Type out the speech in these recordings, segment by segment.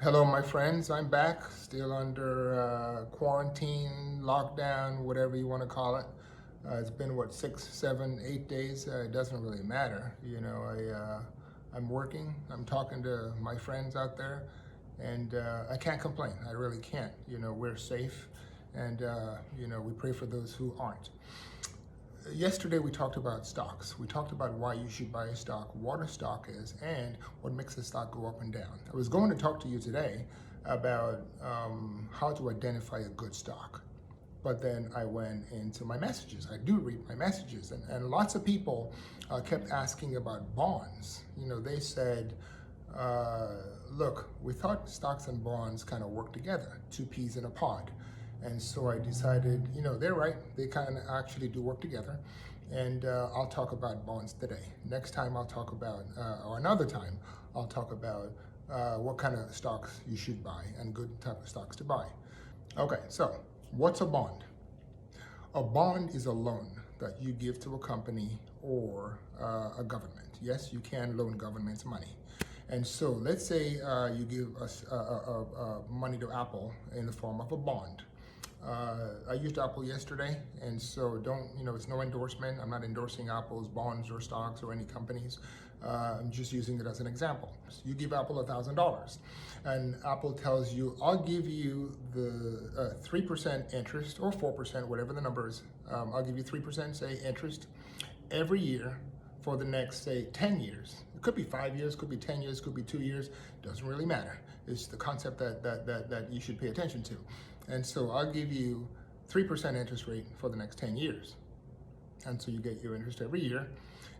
Hello, my friends. I'm back, still under quarantine, lockdown, whatever you want to call it. It's been what, 6, 7, 8 days. It doesn't really matter. I'm working. I'm talking to my friends out there, and I can't complain. I really can't. We're safe, and we pray for those who aren't. Yesterday we talked about stocks. We talked about why you should buy a stock, what a stock is, and what makes a stock go up and down. I was going to talk to you today about how to identify a good stock. But then I went into my messages. I do read my messages, and lots of people kept asking about bonds. They said, look, we thought stocks and bonds kind of work together, two peas in a pod. And so I decided, they're right. They kind of actually do work together. And I'll talk about bonds today. Next time I'll talk about, or another time, I'll talk about what kind of stocks you should buy and good type of stocks to buy. Okay, so what's a bond? A bond is a loan that you give to a company or a government. Yes, you can loan governments money. And so let's say you give us money to Apple in the form of a bond. I used Apple yesterday, and so it's no endorsement. I'm not endorsing Apple's bonds or stocks or any companies. I'm just using it as an example. So you give Apple $1,000, and Apple tells you, I'll give you the 3% interest or 4%, whatever the number is. I'll give you 3%, say, interest every year for the next, say, 10 years. It could be 5 years, could be 10 years, could be 2 years. Doesn't really matter. It's the concept that you should pay attention to. And so I'll give you 3% interest rate for the next 10 years. And so you get your interest every year.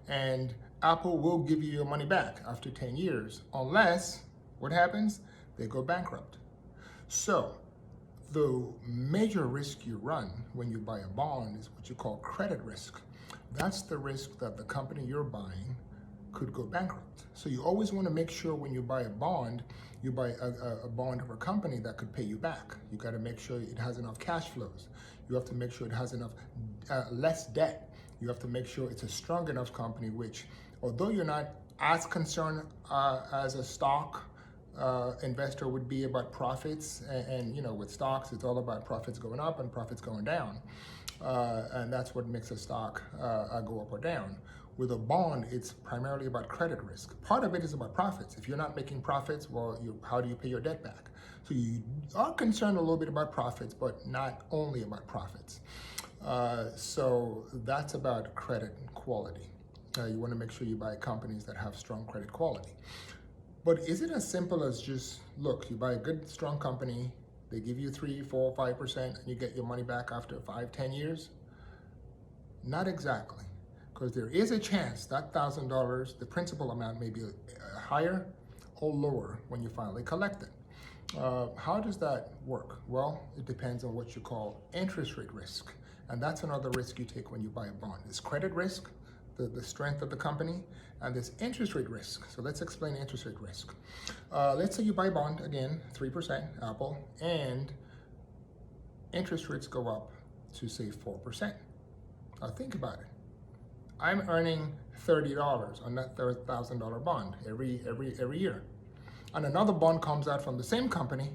And Apple will give you your money back after 10 years, unless, what happens? They go bankrupt. So the major risk you run when you buy a bond is what you call credit risk. That's the risk that the company you're buying could go bankrupt. So you always want to make sure when you buy a bond, you buy a bond of a company that could pay you back. You got to make sure it has enough cash flows. You have to make sure it has enough less debt. You have to make sure it's a strong enough company, which, although you're not as concerned as a stock investor would be about profits, and with stocks, it's all about profits going up and profits going down. And that's what makes a stock go up or down. With a bond, it's primarily about credit risk. Part of it is about profits. If you're not making profits, well, how do you pay your debt back? So you are concerned a little bit about profits, but not only about profits. So that's about credit quality. You want to make sure you buy companies that have strong credit quality. But is it as simple as just, look, you buy a good, strong company, they give you 3, 4, 5%, and you get your money back after 5, 10 years? Not exactly. Because there is a chance that $1,000, the principal amount may be higher or lower when you finally collect it. How does that work? Well, it depends on what you call interest rate risk. And that's another risk you take when you buy a bond. There's credit risk, the strength of the company, and there's interest rate risk. So let's explain interest rate risk. Let's say you buy a bond, again, 3%, Apple, and interest rates go up to, say, 4%. Now think about it. I'm earning $30 on that $1,000 bond every year. And another bond comes out from the same company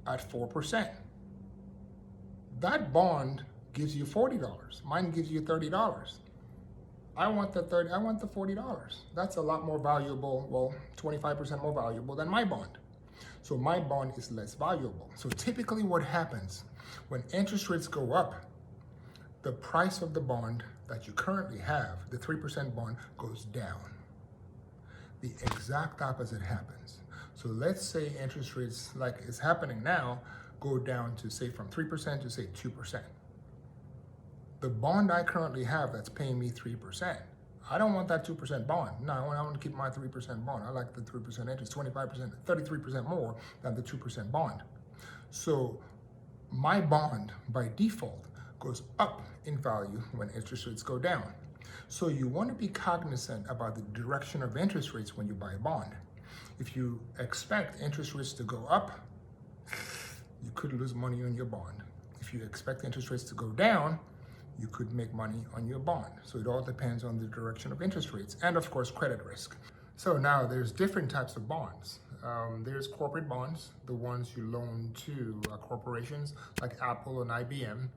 at 4%. That bond gives you $40. Mine gives you $30. I want the $40. That's a lot more valuable, well, 25% more valuable than my bond. So my bond is less valuable. So typically what happens when interest rates go up, the price of the bond that you currently have, the 3% bond, goes down. The exact opposite happens. So let's say interest rates, like it's happening now, go down to, say, from 3% to, say, 2%. The bond I currently have that's paying me 3%, I don't want that 2% bond. No, I want to keep my 3% bond. I like the 3% interest, 25%, 33% more than the 2% bond. So my bond, by default, goes up in value when interest rates go down. So you want to be cognizant about the direction of interest rates when you buy a bond. If you expect interest rates to go up, you could lose money on your bond. If you expect interest rates to go down, you could make money on your bond. So it all depends on the direction of interest rates and, of course, credit risk. So now there's different types of bonds. There's corporate bonds, the ones you loan to corporations like Apple and IBM.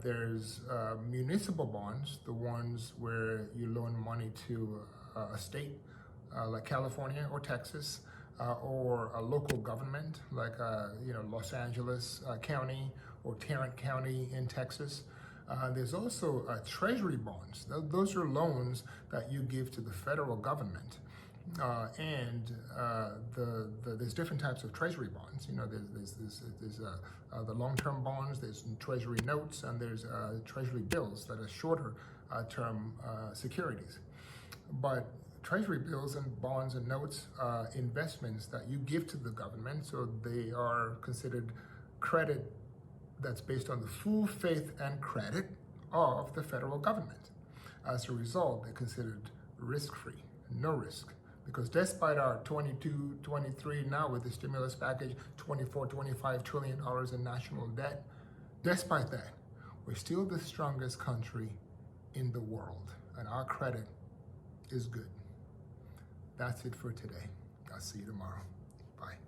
There's municipal bonds, the ones where you loan money to a state like California or Texas, or a local government like Los Angeles County or Tarrant County in Texas. There's also treasury bonds. Those are loans that you give to the federal government. There's different types of treasury bonds. There's the long-term bonds, there's treasury notes, and there's treasury bills that are shorter term securities. But treasury bills and bonds and notes are investments that you give to the government, so they are considered credit that's based on the full faith and credit of the federal government. As a result, they're considered risk-free, no risk. Because despite our 22, 23, now with the stimulus package, $24, $25 trillion in national debt, despite that, we're still the strongest country in the world, and our credit is good. That's it for today. I'll see you tomorrow. Bye.